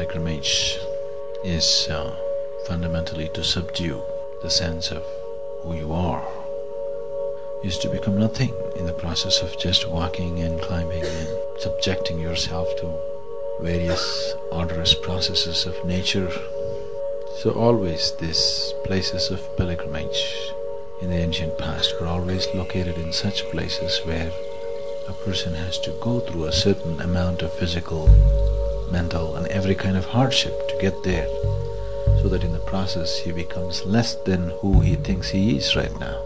pilgrimage is fundamentally to subdue the sense of who you are, is to become nothing in the process of just walking and climbing and subjecting yourself to various odorous processes of nature. So always these places of pilgrimage in the ancient past were always located in such places where a person has to go through a certain amount of physical, mental and every kind of hardship to get there, so that in the process he becomes less than who he thinks he is right now.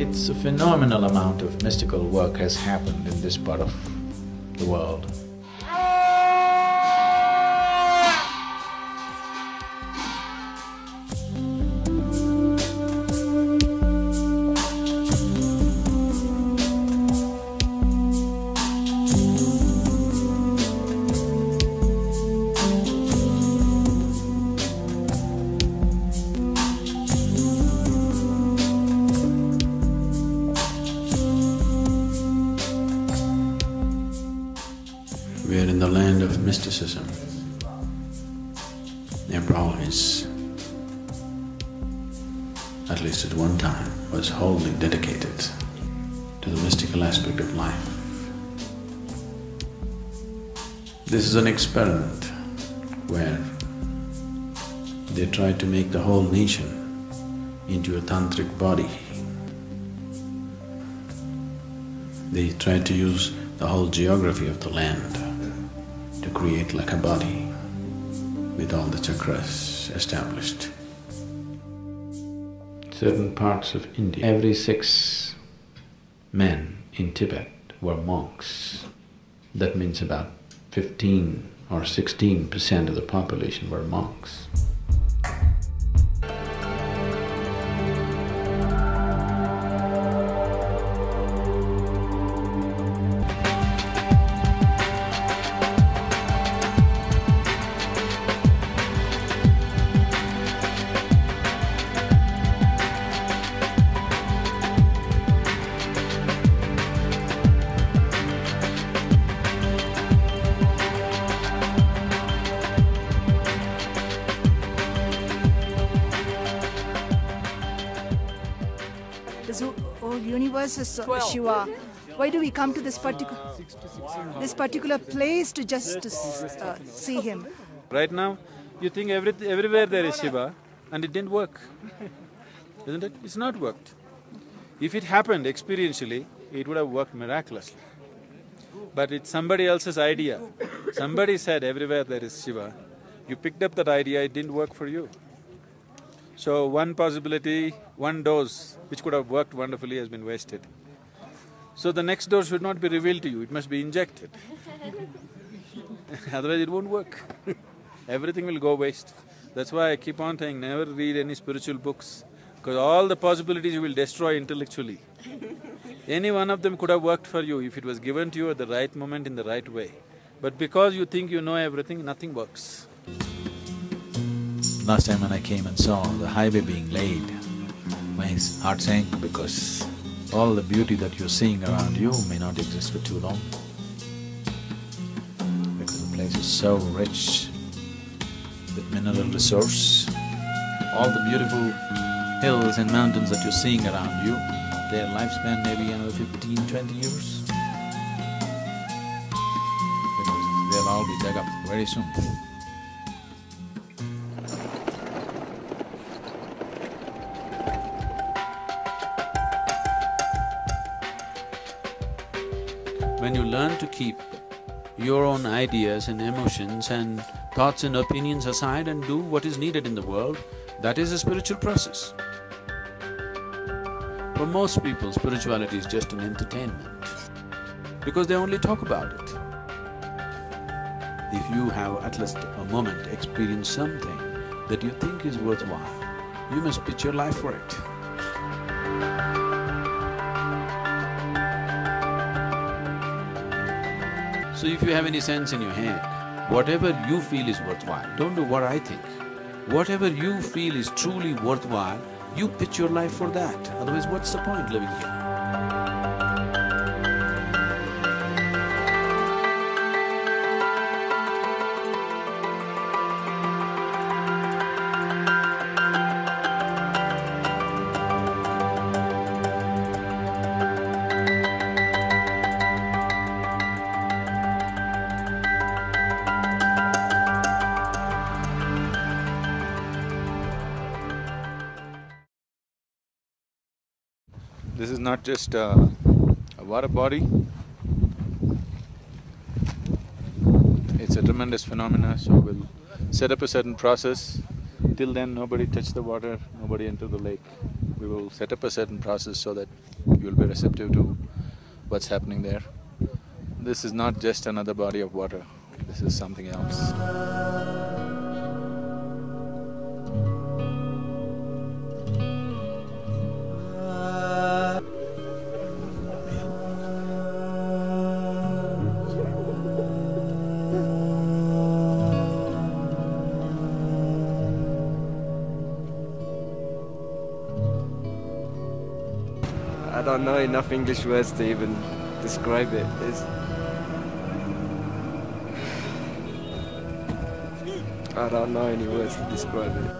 It's a phenomenal amount of mystical work has happened in this part of the world. We are in the land of mysticism. Nepal is, at least at one time, was wholly dedicated to the mystical aspect of life. This is an experiment where they tried to make the whole nation into a tantric body. They tried to use the whole geography of the land to create like a body with all the chakras established. Certain parts of India, every 6 men in Tibet were monks. That means about 15 or 16% of the population were monks. This whole universe is Shiva. Why do we come to this particular place to just see him? Right now, you think everywhere there is Shiva, and it didn't work, isn't it? It's not worked. If it happened experientially, it would have worked miraculously. But it's somebody else's idea. Somebody said everywhere there is Shiva. You picked up that idea, it didn't work for you. So one possibility, one dose, which could have worked wonderfully, has been wasted. So the next dose should not be revealed to you, it must be injected. Otherwise it won't work. Everything will go waste. That's why I keep on saying, never read any spiritual books, because all the possibilities you will destroy intellectually. Any one of them could have worked for you if it was given to you at the right moment in the right way. But because you think you know everything, nothing works. Last time when I came and saw the highway being laid, my heart sank because all the beauty that you're seeing around you may not exist for too long. Because the place is so rich with mineral resource. All the beautiful hills and mountains that you're seeing around you, their lifespan may be another 15, 20 years. But will all be dug up very soon. When you learn to keep your own ideas and emotions and thoughts and opinions aside and do what is needed in the world, that is a spiritual process. For most people, spirituality is just an entertainment because they only talk about it. If you have at least a moment experienced something that you think is worthwhile, you must pitch your life for it. So if you have any sense in your head, whatever you feel is worthwhile, don't do what I think. Whatever you feel is truly worthwhile, you pitch your life for that. Otherwise, what's the point living here? This is not just a water body, it's a tremendous phenomena, so we'll set up a certain process. Till then, nobody touch the water, nobody enter the lake. We will set up a certain process so that you'll be receptive to what's happening there. This is not just another body of water, this is something else. I don't know enough English words to even describe it. I don't know any words to describe it.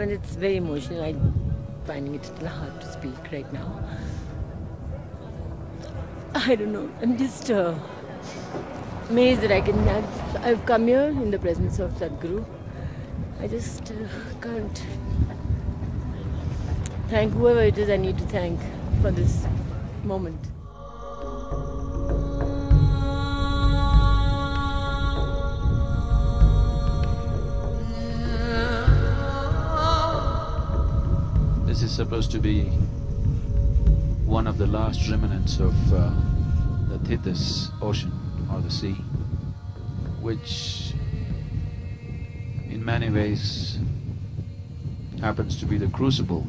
It's very emotional. I'm finding it a little hard to speak right now. I don't know. I'm just amazed that I've come here in the presence of Sadhguru. I just can't thank whoever it is I need to thank for this moment. This is supposed to be one of the last remnants of the Tibet ocean or the sea, which in many ways happens to be the crucible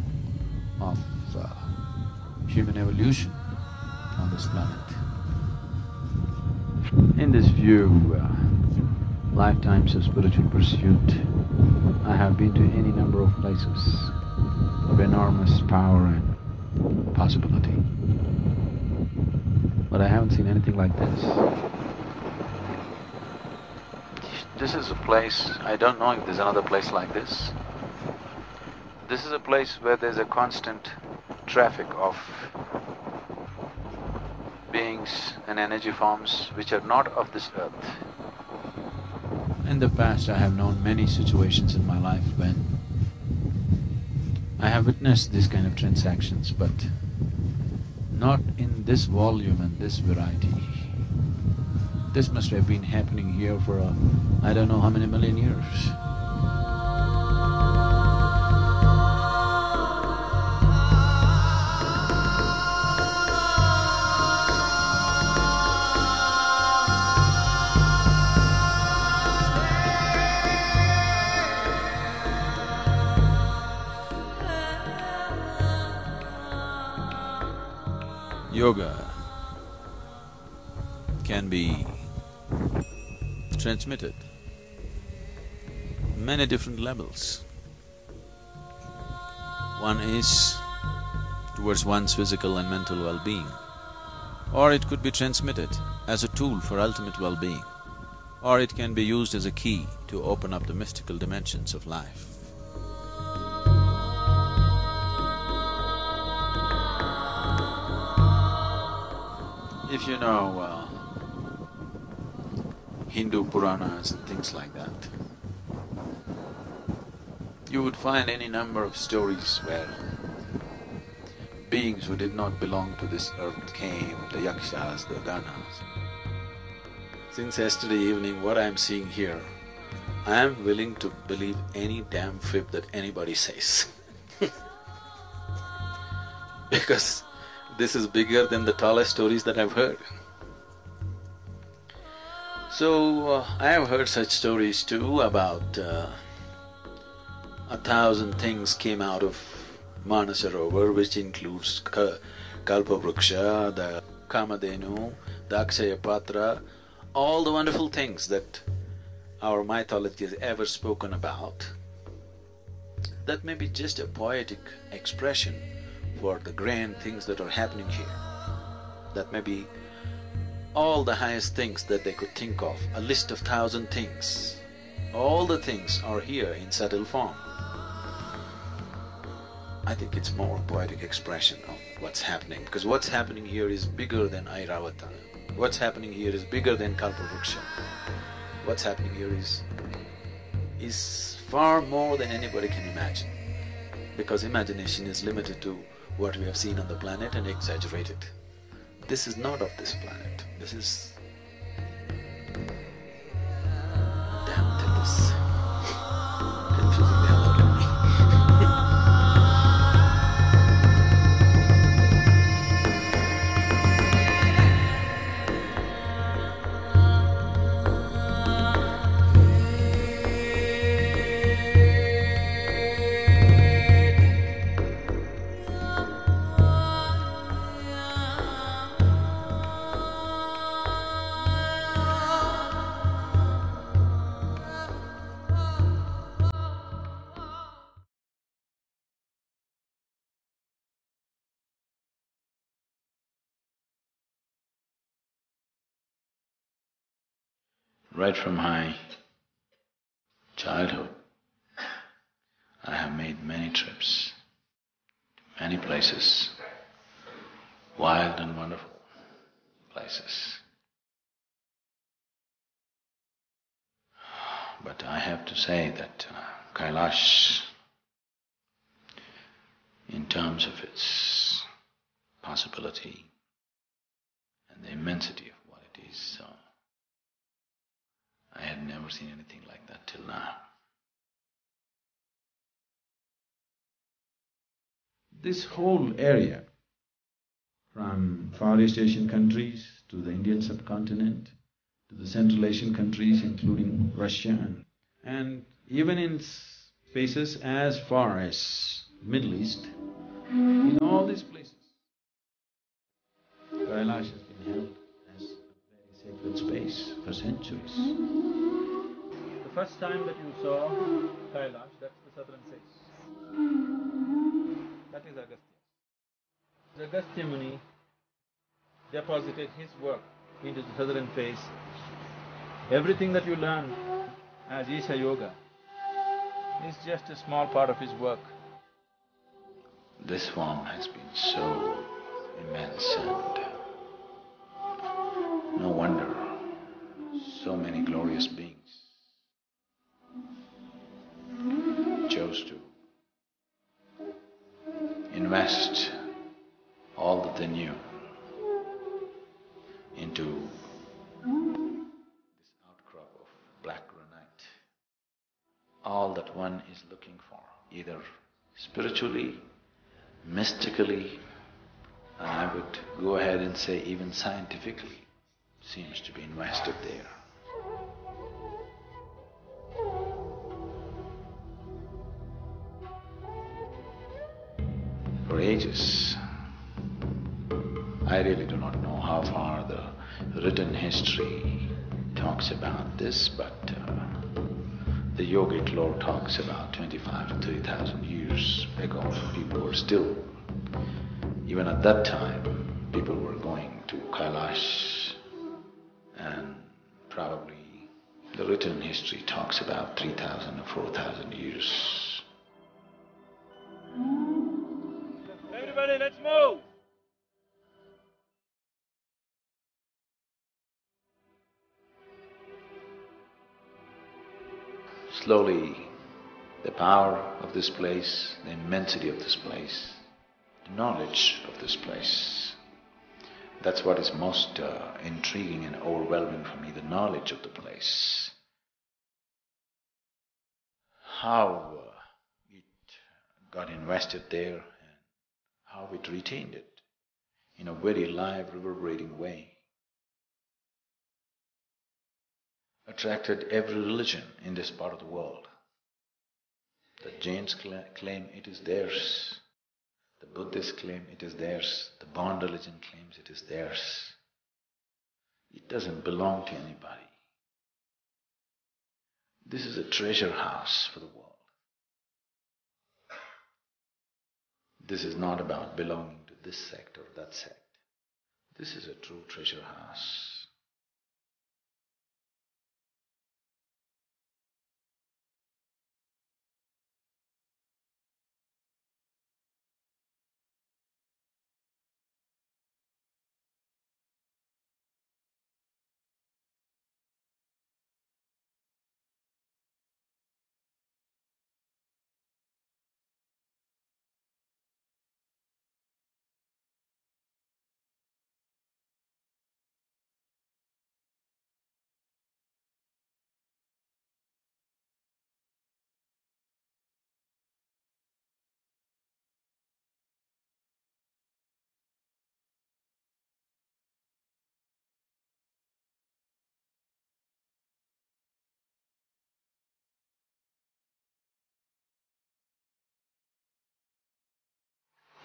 of human evolution on this planet. In this view, lifetimes of spiritual pursuit, I have been to any number of places of enormous power and possibility, but I haven't seen anything like this. This is a place, I don't know if there's another place like this. This is a place where there's a constant traffic of beings and energy forms which are not of this earth. In the past, I have known many situations in my life when I have witnessed these kind of transactions, but not in this volume and this variety. This must have been happening here for I don't know how many million years. Yoga can be transmitted many different levels. One is towards one's physical and mental well-being, or it could be transmitted as a tool for ultimate well-being, or it can be used as a key to open up the mystical dimensions of life. If you know Hindu Puranas and things like that, you would find any number of stories where beings who did not belong to this earth came, the yakshas, the ganas. Since yesterday evening, what I'm seeing here, I am willing to believe any damn fib that anybody says because this is bigger than the tallest stories that I've heard. So, I have heard such stories too about 1,000 things came out of Manasarovar, which includes Kalpavruksha, the Kamadhenu, the Akshaya Patra, all the wonderful things that our mythology has ever spoken about. That may be just a poetic expression for the grand things that are happening here. That may be all the highest things that they could think of, a list of 1,000 things. All the things are here in subtle form. I think it's more poetic expression of what's happening, because what's happening here is bigger than Airavata. What's happening here is bigger than Kalpavruksha. What's happening here is far more than anybody can imagine, because imagination is limited to what we have seen on the planet and exaggerated. This is not of this planet. This is… damn thing is confusing the hell out of me. Right from my childhood, I have made many trips to many places, wild and wonderful places. But I have to say that Kailash, in terms of its possibility and the immensity of what it is, I had never seen anything like that till now. This whole area, from Far East Asian countries to the Indian subcontinent, to the Central Asian countries including Russia and even in spaces as far as Middle East, in all these places, Kailash has been held as a very sacred space for centuries. The first time that you saw Kailash, that's the southern face. That is Agastya. Agastya Muni deposited his work into the southern face. Everything that you learn as Isha Yoga is just a small part of his work. This form has been so immense, and no wonder so many glorious beings chose to invest all that they knew into this outcrop of black granite. All that one is looking for, either spiritually, mystically, and I would go ahead and say even scientifically, seems to be invested there. For ages, I really do not know how far the written history talks about this, but the yogic lore talks about 25 to 30,000 years ago. People were still, even at that time, people were going to Kailash, and probably the written history talks about 3,000 or 4,000 years. Everybody, let's move! slowly the power of this place, the immensity of this place, the knowledge of this place. That's what is most intriguing and overwhelming for me, the knowledge of the place. How it got invested there and how it retained it in a very live, reverberating way. Attracted every religion in this part of the world. The Jains claim it is theirs. The Buddhists claim it is theirs. The Bond religion claims it is theirs. It doesn't belong to anybody. This is a treasure house for the world. This is not about belonging to this sect or that sect. This is a true treasure house.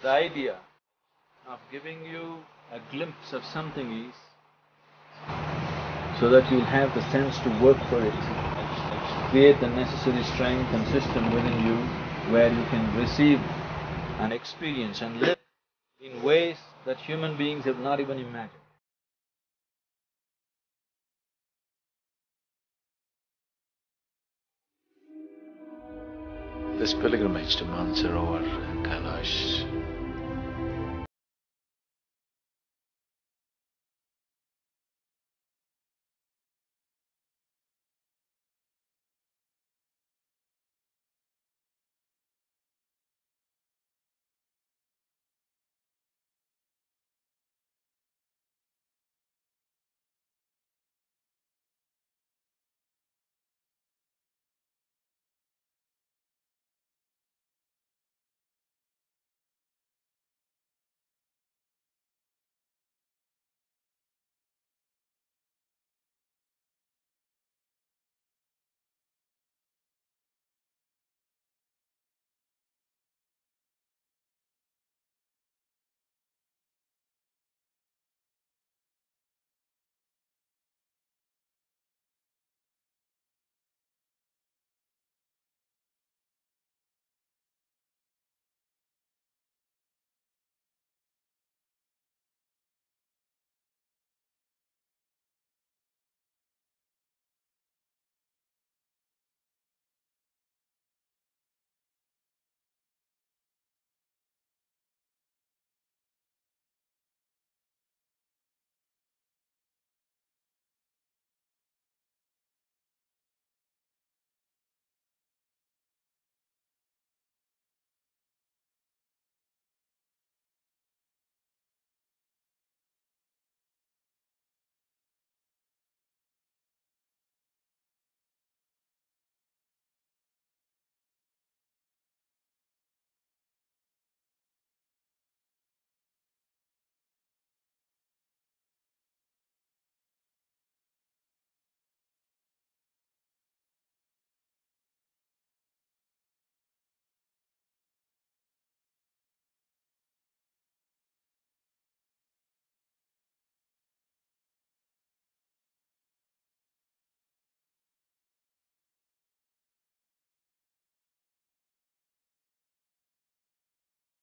The idea of giving you a glimpse of something is so that you'll have the sense to work for it, create the necessary strength and system within you where you can receive and experience and live in ways that human beings have not even imagined. This pilgrimage to Manasarovar and Kailash